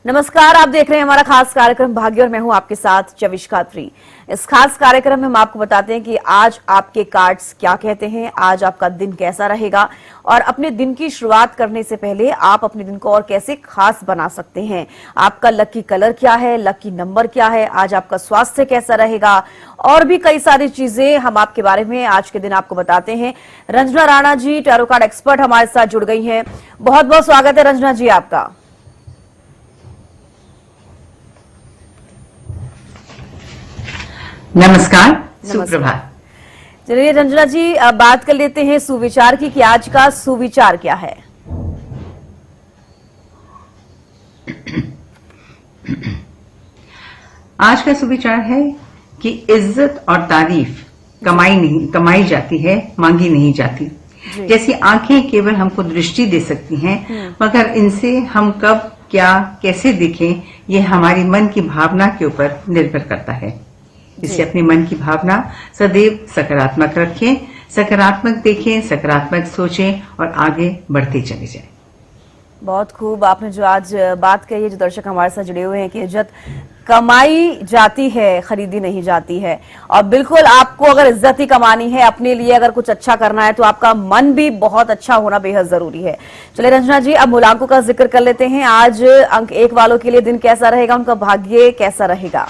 नमस्कार, आप देख रहे हैं हमारा खास कार्यक्रम भाग्य और मैं हूं आपके साथ चविष्का थ्री। इस खास कार्यक्रम में हम आपको बताते हैं कि आज आपके कार्ड्स क्या कहते हैं, आज आपका दिन कैसा रहेगा और अपने दिन की शुरुआत करने से पहले आप अपने दिन को और कैसे खास बना सकते हैं। आपका लकी कलर क्या है, लकी नंबर क्या है, आज आपका स्वास्थ्य कैसा रहेगा और भी कई सारी चीजें हम आपके बारे में आज के दिन आपको बताते हैं। Ranjana Rana ji, tarot card expert, हमारे साथ जुड़ गई हैं। बहुत बहुत स्वागत है रंजना जी आपका। नमस्कार, सुप्रभात। चलिए रंजना जी, अब बात कर लेते हैं सुविचार की कि आज का सुविचार क्या है। आज का सुविचार है कि इज्जत और तारीफ कमाई जाती है, मांगी नहीं जाती। जैसी आंखें केवल हमको दृष्टि दे सकती हैं, मगर इनसे हम कब क्या कैसे दिखें ये हमारी मन की भावना के ऊपर निर्भर करता है। इससे अपने मन की भावना सदैव सकारात्मक रखें, सकारात्मक देखें, सकारात्मक सोचें और आगे बढ़ते चले जाएं। बहुत खूब आपने जो आज बात कही है, जो दर्शक हमारे साथ जुड़े हुए हैं कि इज्जत कमाई जाती है, खरीदी नहीं जाती है। और बिल्कुल आपको अगर इज्जत ही कमानी है, अपने लिए अगर कुछ अच्छा करना है, तो आपका मन भी बहुत अच्छा होना बेहद जरूरी है। चलिए रंजना जी, अब मूलांकों का जिक्र कर लेते हैं। आज अंक 1 वालों के लिए दिन कैसा रहेगा, उनका भाग्य कैसा रहेगा?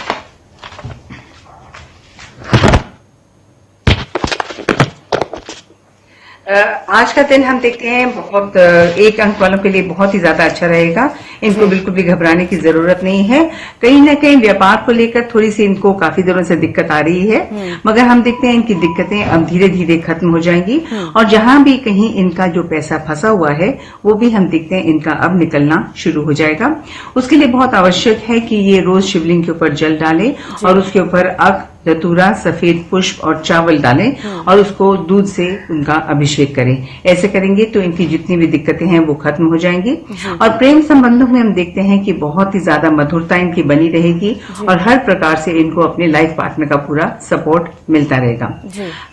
आज का दिन हम देखते हैं बहुत 1 अंक वालों के लिए बहुत ही ज्यादा अच्छा रहेगा। इनको बिल्कुल भी घबराने की जरूरत नहीं है। कहीं ना कहीं व्यापार को लेकर थोड़ी सी इनको काफी दिनों से दिक्कत आ रही है, मगर हम देखते हैं इनकी दिक्कतें अब धीरे धीरे खत्म हो जाएंगी और जहां भी कहीं इनका जो पैसा फंसा हुआ है वो भी हम देखते हैं इनका अब निकलना शुरू हो जाएगा। उसके लिए बहुत आवश्यक है कि ये रोज शिवलिंग के ऊपर जल डालें और उसके ऊपर अक, धतूरा, सफेद पुष्प और चावल डालें और उसको दूध से उनका अभिषेक करें। ऐसे करेंगे तो इनकी जितनी भी दिक्कतें हैं वो खत्म हो जाएंगी। और प्रेम संबंधों में हम देखते हैं कि बहुत ही ज्यादा मधुरता इनकी बनी रहेगी और हर प्रकार से इनको अपने लाइफ पार्टनर का पूरा सपोर्ट मिलता रहेगा।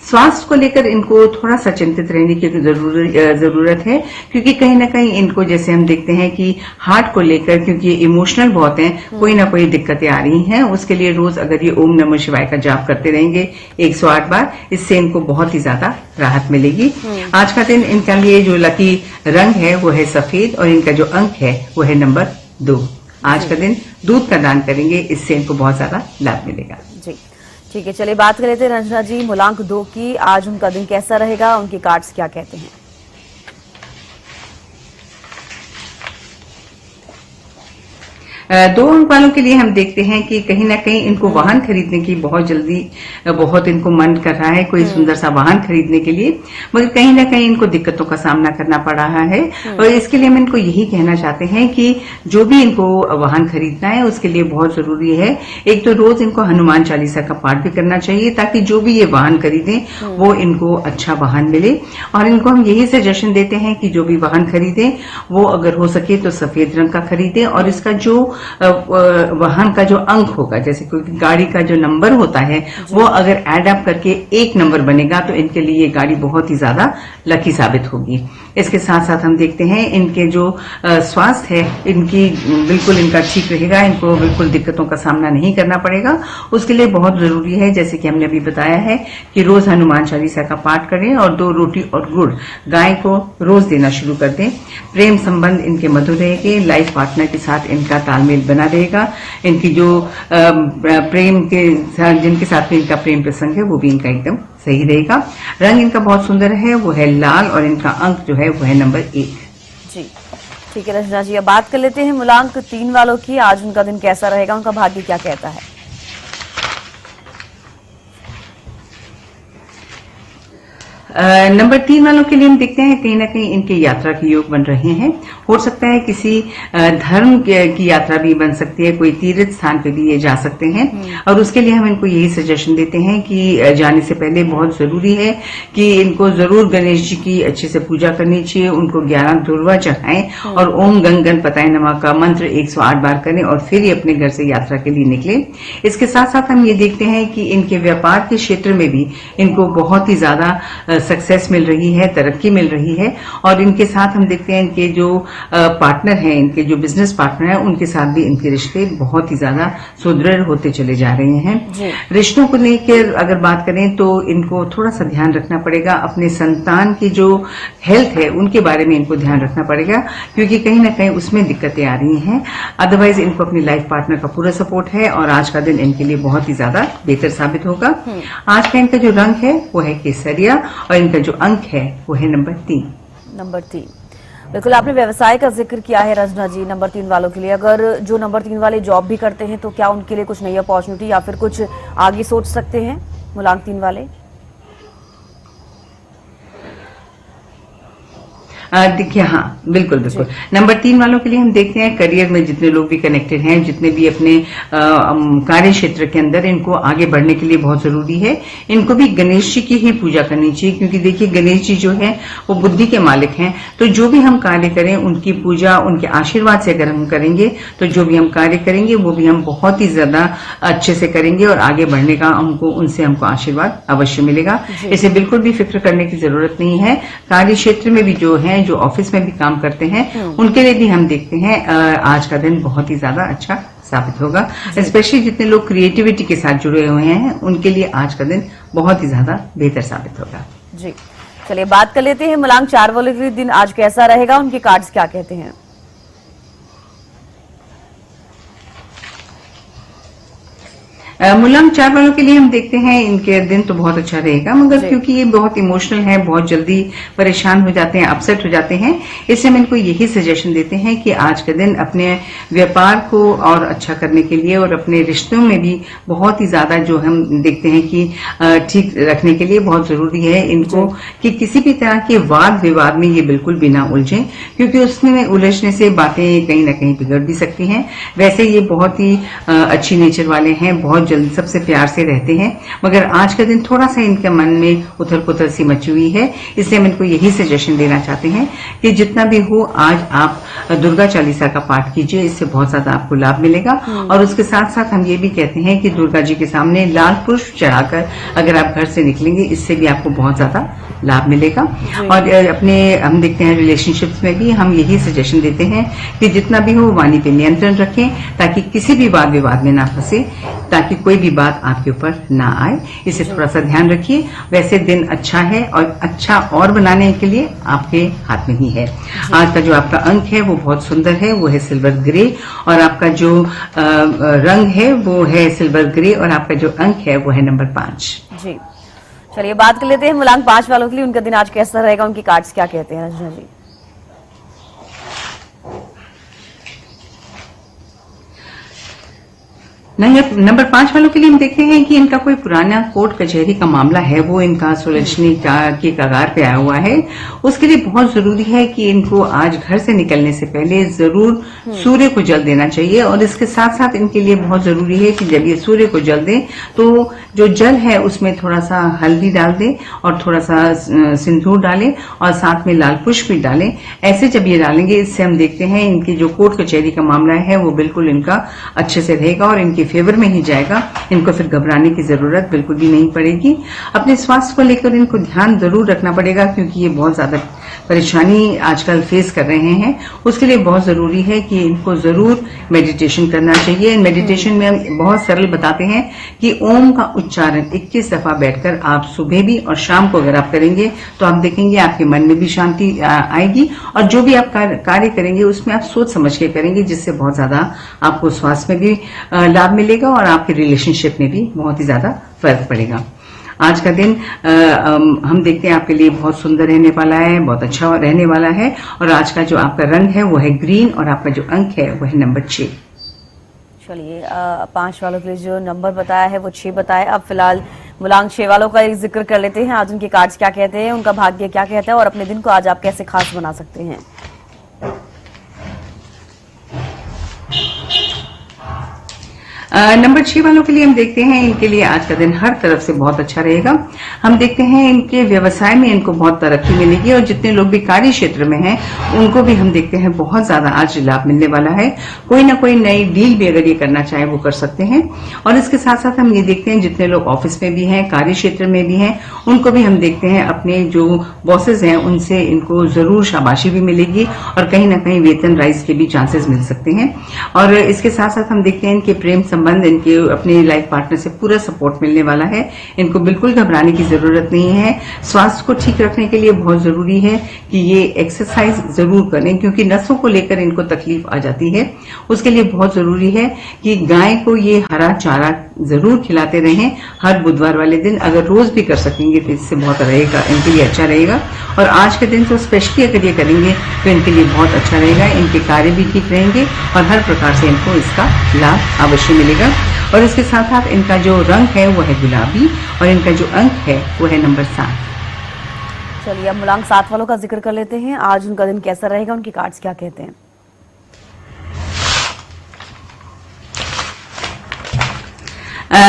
स्वास्थ्य को लेकर इनको थोड़ा सा चिंतित रहने की जरूरत है, क्योंकि कहीं ना कहीं इनको जैसे हम देखते हैं कि हार्ट को लेकर, क्योंकि ये इमोशनल बहुत हैं, कोई ना कोई दिक्कतें आ रही हैं। उसके लिए रोज अगर ये ओम नमः शिवाय का जाप करते रहेंगे 108 बार, इससे इनको बहुत ही ज्यादा राहत मिलेगी। आज का दिन इनके लिए जो लकी रंग है वो है सफेद और इनका जो अंक है वो है नंबर 2। आज का दिन दूध का दान करेंगे, इससे इनको बहुत ज्यादा लाभ मिलेगा। जी ठीक है, चलिए बात कर लेते हैं रंजना जी मूलांक 2 की। आज उनका दिन कैसा रहेगा, उनके कार्ड्स क्या कहते हैं? 2 अंक वालों के लिए हम देखते हैं कि कहीं ना कहीं इनको वाहन खरीदने की बहुत जल्दी बहुत इनको मन कर रहा है, कोई सुंदर सा वाहन खरीदने के लिए, मगर कहीं ना कहीं इनको दिक्कतों का सामना करना पड़ रहा है। और इसके लिए हम इनको यही कहना चाहते हैं कि जो भी इनको वाहन खरीदना है उसके लिए बहुत जरूरी है, एक तो रोज इनको हनुमान चालीसा का पाठ भी करना चाहिए, ताकि जो भी ये वाहन खरीदें वो इनको अच्छा वाहन मिले। और इनको हम यही सजेशन देते हैं कि जो भी वाहन खरीदें वो अगर हो सके तो सफेद रंग का खरीदें और इसका जो वाहन का जो अंक होगा, जैसे कोई गाड़ी का जो नंबर होता है वो अगर एड अप करके 1 नंबर बनेगा तो इनके लिए ये गाड़ी बहुत ही ज्यादा लकी साबित होगी। इसके साथ साथ हम देखते हैं इनके जो स्वास्थ्य है इनकी बिल्कुल इनका ठीक रहेगा, इनको बिल्कुल दिक्कतों का सामना नहीं करना पड़ेगा। उसके लिए बहुत जरूरी है, जैसे कि हमने अभी बताया है, कि रोज हनुमान चालीसा का पाठ करें और 2 रोटी और गुड़ गाय को रोज देना शुरू कर दें। प्रेम संबंध इनके मधुर रहेंगे, लाइफ पार्टनर के साथ इनका तालमेल बना रहेगा। इनकी जो प्रेम के साथ जिनके साथ में इनका प्रेम प्रसंग है वो भी इनका एकदम सही रहेगा। रंग इनका बहुत सुंदर है, वो है लाल और इनका अंक जो है वो है नंबर 1। जी ठीक है रंजना जी, अब बात कर लेते हैं मूलांक 3 वालों की। आज उनका दिन कैसा रहेगा, उनका भाग्य क्या कहता है? नंबर 3 वालों के लिए हम देखते हैं कहीं ना कहीं इनके यात्रा के योग बन रहे हैं। हो सकता है किसी धर्म की यात्रा भी बन सकती है, कोई तीर्थ स्थान पे भी ये जा सकते हैं। और उसके लिए हम इनको यही सजेशन देते हैं कि जाने से पहले बहुत जरूरी है कि इनको जरूर गणेश जी की अच्छे से पूजा करनी चाहिए, उनको 11 धुरवा चढ़ाएं और ओम गंग गणपताय नमः का मंत्र 108 बार करें और फिर ही अपने घर से यात्रा के लिए निकले। इसके साथ साथ हम ये देखते हैं कि इनके व्यापार के क्षेत्र में भी इनको बहुत ही ज्यादा सक्सेस मिल रही है, तरक्की मिल रही है। और इनके साथ हम देखते हैं इनके जो पार्टनर हैं, इनके जो बिजनेस पार्टनर हैं, उनके साथ भी इनके रिश्ते बहुत ही ज्यादा सुदृढ़ होते चले जा रहे हैं। रिश्तों को लेकर अगर बात करें तो इनको थोड़ा सा ध्यान रखना पड़ेगा, अपने संतान की जो हेल्थ है उनके बारे में इनको ध्यान रखना पड़ेगा, क्योंकि कहीं ना कहीं उसमें दिक्कतें आ रही हैं। अदरवाइज इनको अपनी लाइफ पार्टनर का पूरा सपोर्ट है और आज का दिन इनके लिए बहुत ही ज्यादा बेहतर साबित होगा। आज का इनका जो रंग है वो है केसरिया और इनका जो अंक है वो है नंबर 3। नंबर 3, बिल्कुल आपने व्यवसाय का जिक्र किया है रंजना जी। नंबर 3 वालों के लिए, अगर जो नंबर 3 वाले जॉब भी करते हैं तो क्या उनके लिए कुछ नई अपॉर्चुनिटी या फिर कुछ आगे सोच सकते हैं मूलांक 3 वाले? देखिए, हाँ, बिल्कुल बिल्कुल। नंबर 3 वालों के लिए हम देखते हैं करियर में जितने लोग भी कनेक्टेड हैं, जितने भी अपने कार्य क्षेत्र के अंदर इनको आगे बढ़ने के लिए बहुत जरूरी है। इनको भी गणेश जी की ही पूजा करनी चाहिए, क्योंकि देखिए गणेश जी जो है वो बुद्धि के मालिक हैं। तो जो भी हम कार्य करें उनकी पूजा, उनके आशीर्वाद से अगर हम करेंगे तो जो भी हम कार्य करेंगे वो भी हम बहुत ही ज्यादा अच्छे से करेंगे और आगे बढ़ने का हमको आशीर्वाद अवश्य मिलेगा। इसे बिल्कुल भी फिक्र करने की जरूरत नहीं है। कार्य क्षेत्र में भी जो है, जो ऑफिस में भी काम करते हैं, उनके लिए भी हम देखते हैं आज का दिन बहुत ही ज्यादा अच्छा साबित होगा। स्पेशली जितने लोग क्रिएटिविटी के साथ जुड़े हुए हैं उनके लिए आज का दिन बहुत ही ज्यादा बेहतर साबित होगा। जी, चलिए बात कर लेते हैं मूलांक 4 वालों के लिए दिन आज कैसा रहेगा, उनके कार्ड्स क्या कहते हैं? मूलांक 4 वालों के लिए हम देखते हैं इनके दिन तो बहुत अच्छा रहेगा, मगर क्योंकि ये बहुत इमोशनल है, बहुत जल्दी परेशान हो जाते हैं, अपसेट हो जाते हैं, इससे हम इनको यही सजेशन देते हैं कि आज के दिन अपने व्यापार को और अच्छा करने के लिए और अपने रिश्तों में भी बहुत ही ज्यादा जो हम देखते हैं कि ठीक रखने के लिए बहुत जरूरी है इनको कि किसी भी तरह के वाद विवाद में ये बिल्कुल बिना उलझे, क्योंकि उसमें उलझने से बातें कहीं ना कहीं बिगड़ भी सकती हैं। वैसे ये बहुत ही अच्छी नेचर वाले हैं, बहुत जल्दी सबसे प्यार से रहते हैं, मगर आज का दिन थोड़ा सा इनके मन में उथल पुथल सी मची हुई है। इसलिए हम इनको यही सजेशन देना चाहते हैं कि जितना भी हो आज आप दुर्गा चालीसा का पाठ कीजिए, इससे बहुत ज्यादा आपको लाभ मिलेगा। और उसके साथ साथ हम ये भी कहते हैं कि दुर्गा जी के सामने लाल पुष्प चढ़ाकर अगर आप घर से निकलेंगे, इससे भी आपको बहुत ज्यादा लाभ मिलेगा। और अपने हम देखते हैं रिलेशनशिप्स में भी हम यही सजेशन देते हैं कि जितना भी हो वाणी पे नियंत्रण रखें, ताकि किसी भी वाद विवाद में ना फंसे, ताकि कोई भी बात आपके ऊपर ना आए। इसे थोड़ा सा ध्यान रखिए। वैसे दिन अच्छा है और अच्छा और बनाने के लिए आपके हाथ में ही है। आज का जो आपका अंक है वो बहुत सुंदर है, वो है सिल्वर ग्रे, और आपका जो रंग है वो है सिल्वर ग्रे, और आपका जो अंक है वो है नंबर 5। जी, चलिए बात कर लेते हैं मूलांक 5 वालों के लिए, उनका दिन आज कैसा रहेगा, उनकी कार्ड्स क्या कहते हैं रंजना जी? नंबर 5 वालों के लिए हम देखते हैं कि इनका कोई पुराना कोर्ट कचहरी का मामला है, वो इनका सुलझने के कगार पे आया हुआ है। उसके लिए बहुत जरूरी है कि इनको आज घर से निकलने से पहले जरूर सूर्य को जल देना चाहिए। और इसके साथ साथ इनके लिए बहुत जरूरी है कि जब ये सूर्य को जल दें तो जो जल है उसमें थोड़ा सा हल्दी डाल दें और थोड़ा सा सिंदूर डालें और साथ में लाल पुष्प भी डालें। ऐसे जब ये डालेंगे, इससे हम देखते हैं इनकी जो कोर्ट कचहरी का मामला है वो बिल्कुल इनका अच्छे से रहेगा और इनके फेवर में ही जाएगा। इनको फिर घबराने की जरूरत बिल्कुल भी नहीं पड़ेगी। अपने स्वास्थ्य को लेकर इनको ध्यान जरूर रखना पड़ेगा, क्योंकि ये बहुत ज्यादा परेशानी आजकल फेस कर रहे हैं। उसके लिए बहुत जरूरी है कि इनको जरूर मेडिटेशन करना चाहिए। मेडिटेशन में हम बहुत सरल बताते हैं कि ओम का उच्चारण 21 दफा बैठकर आप सुबह भी और शाम को अगर आप करेंगे तो आप देखेंगे आपके मन में भी शांति आएगी, और जो भी आप कार्य करेंगे उसमें आप सोच समझ के करेंगे, जिससे बहुत ज्यादा आपको स्वास्थ्य में भी लाभ मिलेगा और आपके रिलेशनशिप में भी बहुत ही ज्यादा फर्क पड़ेगा। आज का दिन हम देखते हैं आपके लिए बहुत सुंदर रहने वाला है, बहुत अच्छा रहने वाला है। और आज का जो आपका रंग है वो है ग्रीन, और आपका जो अंक है वो है नंबर 6। चलिए 5 वालों के लिए जो नंबर बताया है वो 6 बताया। अब फिलहाल मूलांक 6 वालों का एक जिक्र कर लेते हैं। आज उनके कार्ड्स क्या कहते हैं, उनका भाग्य क्या कहता है और अपने दिन को आज आप कैसे खास बना सकते हैं? नंबर 6 वालों के लिए हम देखते हैं इनके लिए आज का दिन हर तरफ से बहुत अच्छा रहेगा। हम देखते हैं इनके व्यवसाय में इनको बहुत तरक्की मिलेगी और जितने लोग भी कार्य क्षेत्र में हैं उनको भी हम देखते हैं बहुत ज्यादा आज लाभ मिलने वाला है। कोई ना कोई नई डील भी अगर ये करना चाहे वो कर सकते हैं। और इसके साथ साथ हम ये देखते हैं जितने लोग ऑफिस में भी हैं, कार्य क्षेत्र में भी हैं, उनको भी हम देखते हैं अपने जो बॉसेज हैं उनसे इनको जरूर शाबाशी भी मिलेगी और कहीं ना कहीं वेतन राइज के भी चांसेस मिल सकते हैं। और इसके साथ साथ हम देखते हैं इनके प्रेम संबंध, इनके अपने लाइफ पार्टनर से पूरा सपोर्ट मिलने वाला है। इनको बिल्कुल घबराने की जरूरत नहीं है। स्वास्थ्य को ठीक रखने के लिए बहुत जरूरी है कि ये एक्सरसाइज जरूर करें, क्योंकि नसों को लेकर इनको तकलीफ आ जाती है। उसके लिए बहुत जरूरी है कि गाय को ये हरा चारा जरूर खिलाते रहें हर बुधवार वाले दिन। अगर रोज भी कर सकेंगे तो इससे बहुत रहेगा, इनके लिए अच्छा रहेगा। और आज के दिन तो स्पेशली अगर ये करेंगे तो इनके लिए बहुत अच्छा रहेगा। इनके कार्य भी ठीक रहेंगे और हर प्रकार से इनको इसका लाभ अवश्य मिलेगा। और इसके साथ साथ इनका जो रंग है वो है गुलाबी और इनका जो अंक है वो है नंबर 7। चलिए अब मूलांक 7 वालों का जिक्र कर लेते हैं। आज उनका दिन कैसा रहेगा, उनके कार्ड्स क्या कहते हैं।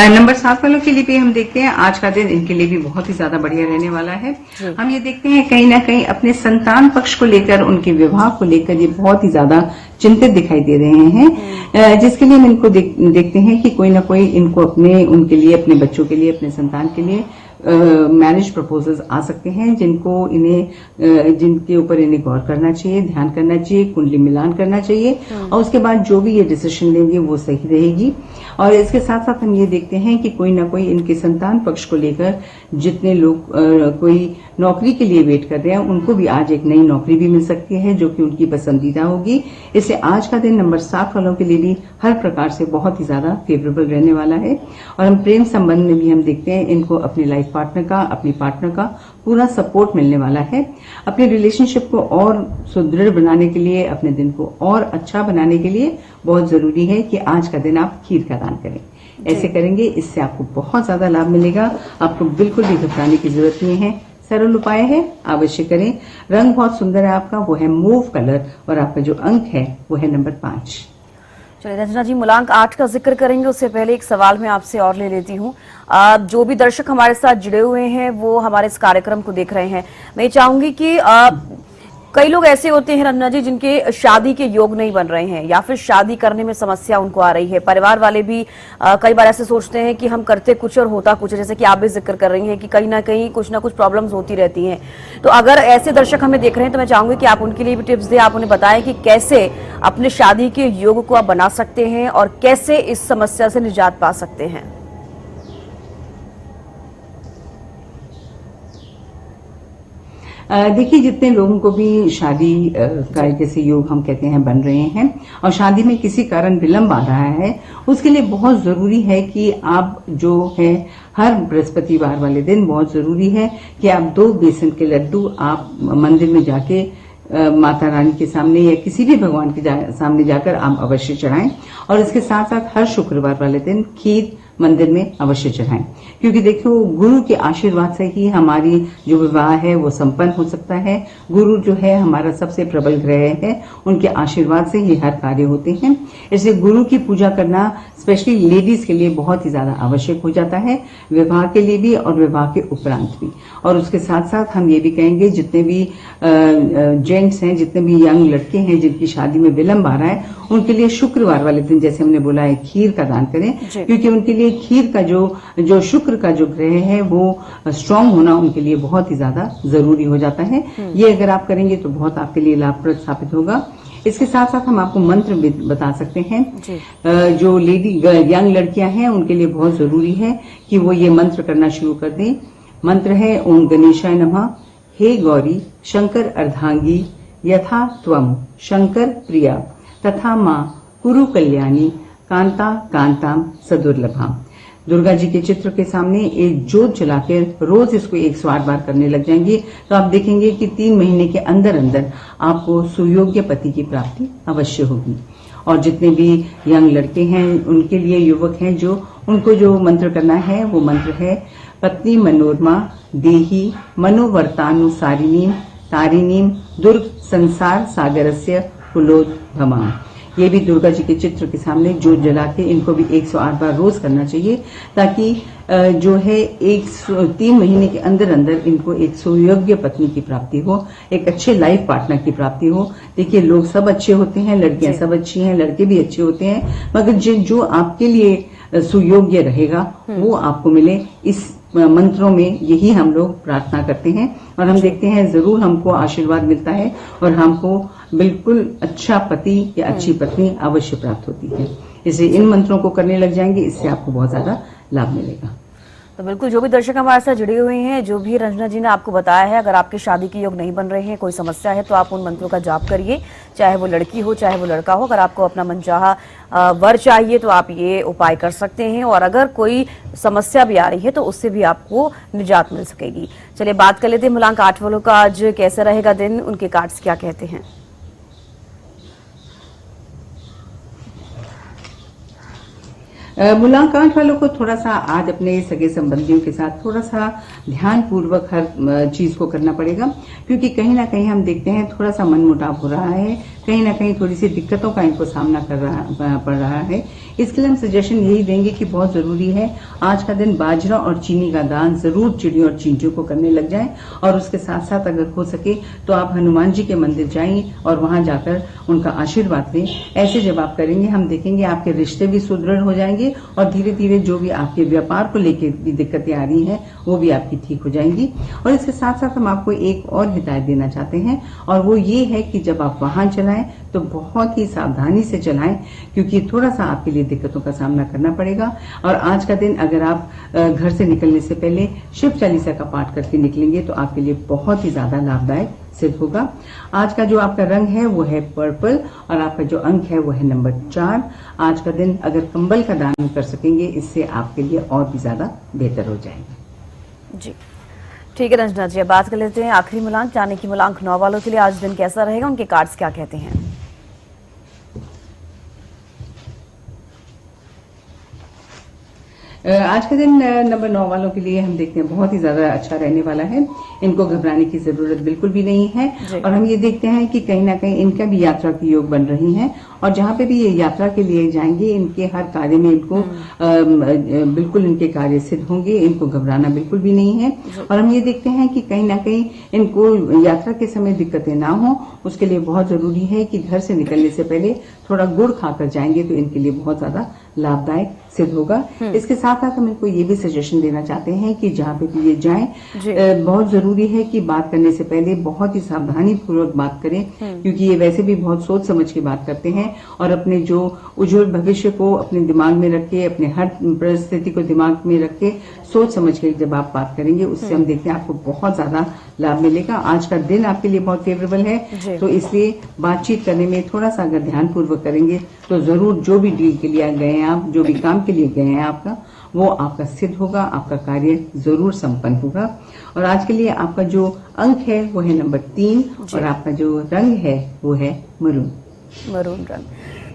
नंबर 7 वालों के लिए भी हम देखते हैं आज का दिन इनके लिए भी बहुत ही ज्यादा बढ़िया रहने वाला है। हम ये देखते हैं कहीं ना कहीं अपने संतान पक्ष को लेकर, उनके विवाह को लेकर ये बहुत ही ज्यादा चिंतित दिखाई दे रहे हैं, जिसके लिए हम इनको देखते हैं कि कोई ना कोई इनको उनके लिए, अपने बच्चों के लिए, अपने संतान के लिए मैरिज प्रपोजल्स आ सकते हैं, जिनके ऊपर इन्हें गौर करना चाहिए, ध्यान करना चाहिए, कुंडली मिलान करना चाहिए और उसके बाद जो भी ये डिसीजन लेंगे वो सही रहेगी। और इसके साथ साथ हम ये देखते हैं कि कोई ना कोई इनके संतान पक्ष को लेकर जितने लोग कोई नौकरी के लिए वेट कर रहे हैं उनको भी आज एक नई नौकरी भी मिल सकती है जो कि उनकी पसंदीदा होगी। इससे आज का दिन नंबर 7 वालों के लिए भी हर प्रकार से बहुत ही ज्यादा फेवरेबल रहने वाला है। और हम प्रेम संबंध में भी हम देखते हैं इनको अपनी लाइफ पार्टनर का, अपनी पार्टनर का पूरा सपोर्ट मिलने वाला है। अपने रिलेशनशिप को और सुदृढ़ बनाने के लिए, अपने दिन को और अच्छा बनाने के लिए बहुत जरूरी है कि आज का दिन आप खीर का दान करें। ऐसे करेंगे इससे आपको बहुत ज्यादा लाभ मिलेगा। आपको बिल्कुल भी घबराने की जरूरत नहीं है। सरल उपाय है, अवश्य करें। रंग बहुत सुंदर है आपका, वो है मूव कलर और आपका जो अंक है वो है नंबर 5। चलिए रंजना जी, मूलांक 8 का जिक्र करेंगे उससे पहले एक सवाल मैं आपसे और ले लेती हूँ। जो भी दर्शक हमारे साथ जुड़े हुए हैं वो हमारे इस कार्यक्रम को देख रहे हैं, मैं चाहूंगी कि कई लोग ऐसे होते हैं रंजना जी जिनके शादी के योग नहीं बन रहे हैं या फिर शादी करने में समस्या उनको आ रही है। परिवार वाले भी कई बार ऐसे सोचते हैं कि हम करते कुछ और होता कुछ, जैसे कि आप भी जिक्र कर रही हैं कि कहीं ना कहीं कुछ ना कुछ प्रॉब्लम्स होती रहती हैं। तो अगर ऐसे दर्शक हमें देख रहे हैं तो मैं चाहूंगी कि आप उनके लिए भी टिप्स दें। आप उन्हें बताएं कि कैसे अपने शादी के योग को आप बना सकते हैं और कैसे इस समस्या से निजात पा सकते हैं। देखिए, जितने लोगों को भी शादी का जैसे योग हम कहते हैं बन रहे हैं और शादी में किसी कारण विलंब आ रहा है, उसके लिए बहुत जरूरी है कि आप जो है हर बृहस्पतिवार वाले दिन बहुत जरूरी है कि आप 2 बेसन के लड्डू आप मंदिर में जाके माता रानी के सामने या किसी भी भगवान के सामने जाकर आप अवश्य चढ़ाएं। और इसके साथ साथ हर शुक्रवार वाले दिन खीर मंदिर में अवश्य चढ़ाएं, क्योंकि देखियो गुरु के आशीर्वाद से ही हमारी जो विवाह है वो संपन्न हो सकता है। गुरु जो है हमारा सबसे प्रबल ग्रह है, उनके आशीर्वाद से ही हर कार्य होते हैं। इसलिए गुरु की पूजा करना स्पेशली लेडीज के लिए बहुत ही ज्यादा आवश्यक हो जाता है, विवाह के लिए भी और विवाह के उपरांत भी। और उसके साथ साथ हम ये भी कहेंगे जितने भी जेंट्स हैं, जितने भी यंग लड़के हैं जिनकी शादी में विलंब आ रहा है, उनके लिए शुक्रवार वाले दिन जैसे हमने बोला है खीर का दान करें, क्योंकि उनके लिए खीर का जो शुक्र का जो ग्रह है वो स्ट्रांग होना उनके लिए बहुत ही ज्यादा जरूरी हो जाता है। ये अगर आप करेंगे तो बहुत आपके लिए लाभप्रद साबित होगा। इसके साथ साथ हम आपको मंत्र भी बता सकते हैं। जो यंग लड़कियां हैं उनके लिए बहुत जरूरी है कि वो ये मंत्र करना शुरू कर दें। मंत्र है ओम गणेशाय नमः। हे गौरी शंकर अर्धांगी यथा त्वम शंकर प्रिया तथा मां कुरु कल्याणी कांता कांताम सदुर्लभाम। दुर्गा जी के चित्र के सामने एक जोत जलाकर रोज इसको 108 बार करने लग जाएंगे तो आप देखेंगे कि 3 महीने के अंदर अंदर आपको सुयोग्य पति की प्राप्ति अवश्य होगी। और जितने भी यंग लड़के हैं उनके लिए, युवक हैं जो उनको जो मंत्र करना है वो मंत्र है पत्नी मनोरमा देही मनोवर्तानुसारिणीम तारिणीम दुर्ग संसार सागरस्य कुलोद्भमाम। ये भी दुर्गा जी के चित्र के सामने जोत जला के इनको भी 108 बार रोज करना चाहिए, ताकि जो है 3 महीने के अंदर अंदर इनको एक सुयोग्य पत्नी की प्राप्ति हो, एक अच्छे लाइफ पार्टनर की प्राप्ति हो। देखिए, लोग सब अच्छे होते हैं, लड़कियां सब अच्छी हैं, लड़के भी अच्छे होते हैं, मगर जो आपके लिए सुयोग्य रहेगा वो आपको मिले। इस मंत्रों में यही हम लोग प्रार्थना करते हैं और हम देखते हैं जरूर हमको आशीर्वाद मिलता है और हमको बिल्कुल अच्छा पति या अच्छी पत्नी अवश्य प्राप्त होती है। इसलिए इन मंत्रों को करने लग जाएंगे, इससे आपको बहुत ज्यादा लाभ मिलेगा। तो बिल्कुल, जो भी दर्शक हमारे साथ जुड़े हुए हैं, जो भी रंजना जी ने आपको बताया है, अगर आपके शादी के योग नहीं बन रहे हैं, कोई समस्या है, तो आप उन मंत्रों का जाप करिए, चाहे वो लड़की हो चाहे वो लड़का हो। अगर आपको अपना मनचाहा वर चाहिए तो आप ये उपाय कर सकते हैं, और अगर कोई समस्या भी आ रही है तो उससे भी आपको निजात मिल सकेगी। चलिए बात कर लेते हैं मूलांक 8 वालों का आज कैसे रहेगा दिन, उनके कार्ड्स क्या कहते हैं। मूलांक 8 वालों को थोड़ा सा आज अपने सगे संबंधियों के साथ थोड़ा सा ध्यान पूर्वक हर चीज को करना पड़ेगा, क्योंकि कहीं ना कहीं हम देखते हैं थोड़ा सा मनमुटाव हो रहा है, कहीं ना कहीं थोड़ी सी दिक्कतों का इनको सामना पड़ रहा है। इसके लिए हम सजेशन यही देंगे कि बहुत जरूरी है आज का दिन बाजरा और चीनी का दान जरूर चिड़ियों और चींटियों को करने लग जाएं, और उसके साथ साथ अगर हो सके तो आप हनुमान जी के मंदिर जाएं और वहां जाकर उनका आशीर्वाद लें। ऐसे जब आप करेंगे हम देखेंगे आपके रिश्ते भी सुदृढ़ हो जाएंगे और धीरे धीरे जो भी आपके व्यापार को लेकर भी दिक्कतें आ रही हैं वो भी आपकी ठीक हो जाएंगी। और इसके साथ साथ हम आपको एक और हिदायत देना चाहते हैं, और वो ये है कि जब आप वाहन चलाएं तो बहुत ही सावधानी से चलाएं, क्योंकि थोड़ा सा आपके लिए दिक्कतों का सामना करना पड़ेगा। और आज का दिन अगर आप घर से निकलने से पहले शिव चालीसा का पाठ करके निकलेंगे तो आपके लिए बहुत ही ज्यादा लाभदायक सिद्ध होगा। आज का जो आपका रंग है वो है पर्पल और आपका जो अंक है वो है नंबर 4। आज का दिन अगर कंबल का दान कर सकेंगे इससे आपके लिए और भी ज्यादा बेहतर हो जाएगा। जी ठीक है रंजना जी, अब बात कर लेते हैं आखिरी मूलांक यानी कि मूलांक 9 वालों के लिए आज दिन कैसा रहेगा, उनके कार्ड्स क्या कहते हैं। आज का दिन नंबर 9 वालों के लिए हम देखते हैं बहुत ही ज्यादा अच्छा रहने वाला है। इनको घबराने की जरूरत बिल्कुल भी नहीं है, और हम ये देखते हैं कि कहीं ना कहीं इनका भी यात्रा की योग बन रही है, और जहां पे भी ये यात्रा के लिए जाएंगे इनके हर कार्य में इनको बिल्कुल इनके कार्य सिद्ध होंगे। इनको घबराना बिल्कुल भी नहीं है, और हम ये देखते हैं कि कहीं ना कहीं इनको यात्रा के समय दिक्कतें ना हो, उसके लिए बहुत जरूरी है कि घर से निकलने से पहले थोड़ा गुड़ खाकर जाएंगे तो इनके लिए बहुत ज्यादा लाभदायक सिद्ध होगा। इसके साथ साथ हम इनको ये भी सजेशन देना चाहते हैं कि जहाँ पे भी ये जाएं बहुत जरूरी है कि बात करने से पहले बहुत ही सावधानी पूर्वक बात करें, क्योंकि ये वैसे भी बहुत सोच समझ के बात करते हैं, और अपने जो उज्जवल भविष्य को अपने दिमाग में रख के, अपने हर परिस्थिति को दिमाग में रख के सोच समझ के जब आप बात करेंगे उससे हम देखते हैं आपको बहुत ज्यादा लाभ मिलेगा। आज का दिन आपके लिए बहुत फेवरेबल है, तो इसलिए बातचीत करने में थोड़ा सा अगर ध्यान पूर्वक करेंगे तो जरूर जो भी डील के लिए गए हैं आप, जो भी काम के लिए गए हैं आपका, वो आपका सिद्ध होगा, आपका कार्य जरूर संपन्न होगा। और आज के लिए आपका जो अंक है वो है नंबर 3 और आपका जो रंग है वो है मरून रंग।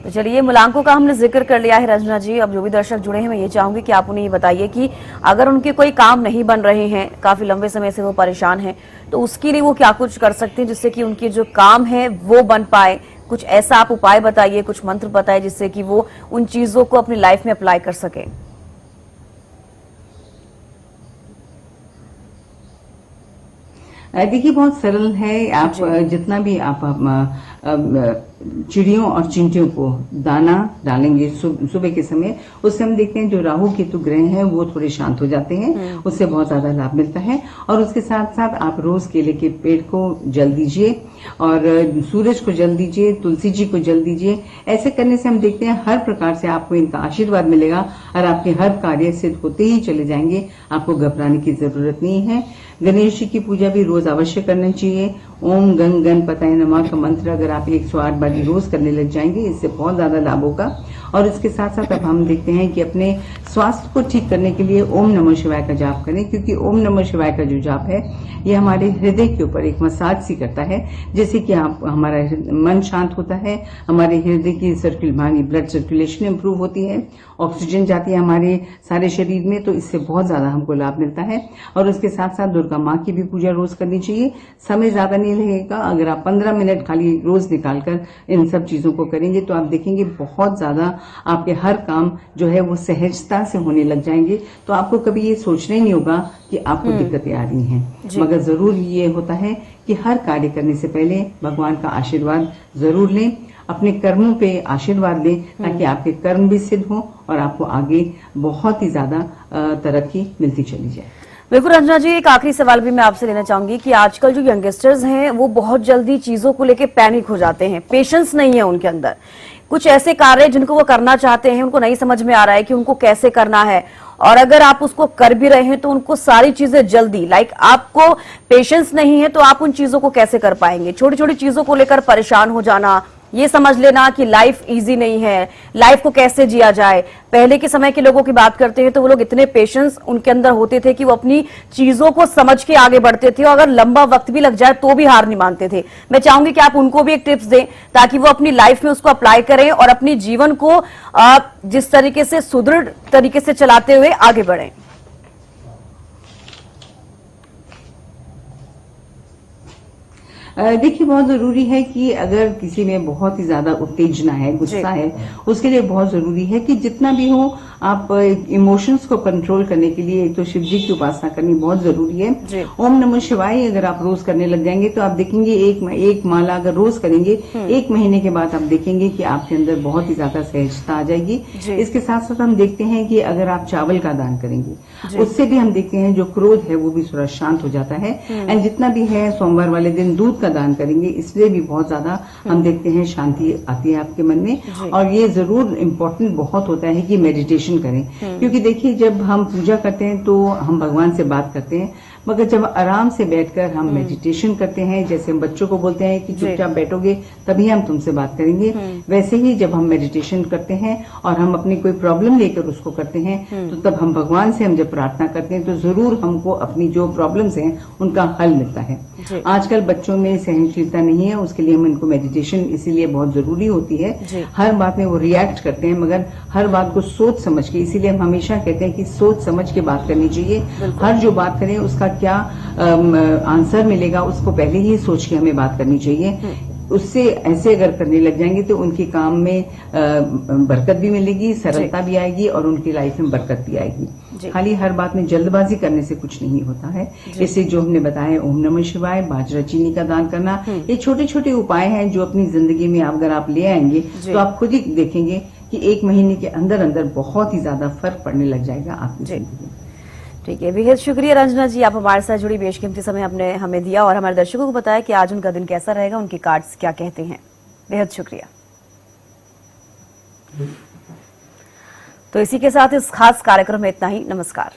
तो चलिए मूलांकों का हमने जिक्र कर लिया है रंजना जी। अब जो भी दर्शक जुड़े हैं मैं ये चाहूंगी कि आप उन्हें ये बताइए कि अगर उनके कोई काम नहीं बन रहे हैं, काफी लंबे समय से वो परेशान हैं, तो उसके लिए वो क्या कुछ कर सकते हैं जिससे कि उनके जो काम है वो बन पाए। कुछ ऐसा आप उपाय बताइए, कुछ मंत्र बताइए जिससे कि वो उन चीजों को अपनी लाइफ में अप्लाई कर सके। देखिए बहुत सरल है। आप जितना भी आप चिड़ियों और चींटियों को दाना डालेंगे सुबह के समय, उससे हम देखते हैं जो राहु केतु ग्रह हैं वो थोड़े शांत हो जाते हैं, उससे बहुत ज्यादा लाभ मिलता है। और उसके साथ साथ आप रोज केले के पेड़ को जल दीजिए और सूरज को जल दीजिए, तुलसी जी को जल दीजिए। ऐसे करने से हम देखते हैं हर प्रकार से आपको इनका आशीर्वाद मिलेगा और आपके हर कार्य सिद्ध होते ही चले जाएंगे। आपको घबराने की जरूरत नहीं है। गणेश जी की पूजा भी रोज अवश्य करनी चाहिए। ओम गंग गणपताय नमः का मंत्र अगर आप 108 बार रोज करने लग जाएंगे इससे बहुत ज्यादा लाभ होगा। और इसके साथ साथ अब हम देखते हैं कि अपने स्वास्थ्य को ठीक करने के लिए ओम नमः शिवाय का जाप करें, क्योंकि ओम नमः शिवाय का जो जाप है ये हमारे हृदय के ऊपर एक मसाज सी करता है, जिससे कि हमारा मन शांत होता है, हमारे हृदय की ब्लड सर्कुलेशन इंप्रूव होती है, ऑक्सीजन जाती है हमारे सारे शरीर में, तो इससे बहुत ज्यादा हमको लाभ मिलता है। और उसके साथ साथ दुर्गा माँ की भी पूजा रोज करनी चाहिए। समय ज्यादा नहीं समय लगेगा। अगर आप 15 मिनट खाली रोज निकालकर इन सब चीजों को करेंगे तो आप देखेंगे बहुत ज्यादा आपके हर काम जो है वो सहजता से होने लग जाएंगे। तो आपको कभी ये सोचना ही नहीं होगा कि आपको दिक्कतें आ रही हैं। मगर जरूर ये होता है कि हर कार्य करने से पहले भगवान का आशीर्वाद जरूर लें, अपने कर्मों पे आशीर्वाद लें, ताकि आपके कर्म भी सिद्ध हो और आपको आगे बहुत ही ज्यादा तरक्की मिलती चली जाए। बिल्कुल रंजना जी, एक आखिरी सवाल भी मैं आपसे लेना चाहूंगी कि आजकल जो यंगस्टर्स हैं वो बहुत जल्दी चीजों को लेके पैनिक हो जाते हैं, पेशेंस नहीं है उनके अंदर। कुछ ऐसे कार्य जिनको वो करना चाहते हैं उनको नहीं समझ में आ रहा है कि उनको कैसे करना है, और अगर आप उसको कर भी रहे हैं तो उनको सारी चीजें जल्दी, आपको पेशेंस नहीं है तो आप उन चीजों को कैसे कर पाएंगे। छोटी छोटी चीजों को लेकर परेशान हो जाना, ये समझ लेना कि लाइफ इजी नहीं है, लाइफ को कैसे जिया जाए। पहले के समय के लोगों की बात करते हैं तो वो लोग इतने पेशेंस उनके अंदर होते थे कि वो अपनी चीजों को समझ के आगे बढ़ते थे, और अगर लंबा वक्त भी लग जाए तो भी हार नहीं मानते थे। मैं चाहूंगी कि आप उनको भी एक टिप्स दें ताकि वो अपनी लाइफ में उसको अप्लाई करें और अपनी जीवन को जिस तरीके से सुदृढ़ तरीके से चलाते हुए आगे बढ़ें। देखिए, बहुत जरूरी है कि अगर किसी में बहुत ही ज्यादा उत्तेजना है, गुस्सा है, उसके लिए बहुत जरूरी है कि जितना भी हो आप इमोशंस को कंट्रोल करने के लिए एक तो शिव जी की उपासना करनी बहुत जरूरी है। ओम नमः शिवाय अगर आप रोज करने लग जाएंगे तो आप देखेंगे एक माला अगर रोज करेंगे, 1 महीने के बाद आप देखेंगे कि आपके अंदर बहुत ही ज्यादा सहजता आ जाएगी। इसके साथ साथ हम देखते हैं कि अगर आप चावल का दान करेंगे उससे भी हम देखते हैं जो क्रोध है वो भी थोड़ा शांत हो जाता है। एंड जितना भी है सोमवार वाले दिन दूध का दान करेंगे, इसलिए भी बहुत ज्यादा हम देखते हैं शांति आती है आपके मन में। और ये जरूर इम्पोर्टेंट बहुत होता है कि मेडिटेशन करें, क्योंकि देखिए जब हम पूजा करते हैं तो हम भगवान से बात करते हैं, मगर जब आराम से बैठकर हम मेडिटेशन करते हैं, जैसे हम बच्चों को बोलते हैं कि चुपचाप बैठोगे तभी हम तुमसे बात करेंगे, वैसे ही जब हम मेडिटेशन करते हैं और हम अपनी कोई प्रॉब्लम लेकर उसको करते हैं तो तब हम भगवान से हम जब प्रार्थना करते हैं तो जरूर हमको अपनी जो प्रॉब्लम्स हैं उनका हल मिलता है। आजकल बच्चों में सहनशीलता नहीं है, उसके लिए हम इनको मेडिटेशन इसीलिए बहुत जरूरी होती है। हर बात में वो रिएक्ट करते हैं, मगर हर बात को सोच समझ के, इसीलिए हम हमेशा कहते हैं कि सोच समझ के बात करनी चाहिए। हर जो बात करें उसका क्या आंसर मिलेगा उसको पहले ही सोच के हमें बात करनी चाहिए। उससे ऐसे अगर करने लग जाएंगे तो उनके काम में बरकत भी मिलेगी, सरलता भी आएगी और उनकी लाइफ में बरकत भी आएगी। खाली हर बात में जल्दबाजी करने से कुछ नहीं होता है। इससे जो हमने बताया ओम नमः शिवाय, बाजरा चीनी का दान करना, ये छोटे छोटे उपाय हैं जो अपनी जिंदगी में अगर आप ले आएंगे तो आप खुद ही देखेंगे कि 1 महीने के अंदर अंदर बहुत ही ज्यादा फर्क पड़ने लग जाएगा आपकी जिंदगी में। ठीक है, बेहद शुक्रिया रंजना जी, आप हमारे साथ जुड़ी बेशकीमती समय आपने हमें दिया और हमारे दर्शकों को बताया कि आज उनका दिन कैसा रहेगा, उनके कार्ड्स क्या कहते हैं। बेहद शुक्रिया। तो इसी के साथ इस खास कार्यक्रम में इतना ही। नमस्कार।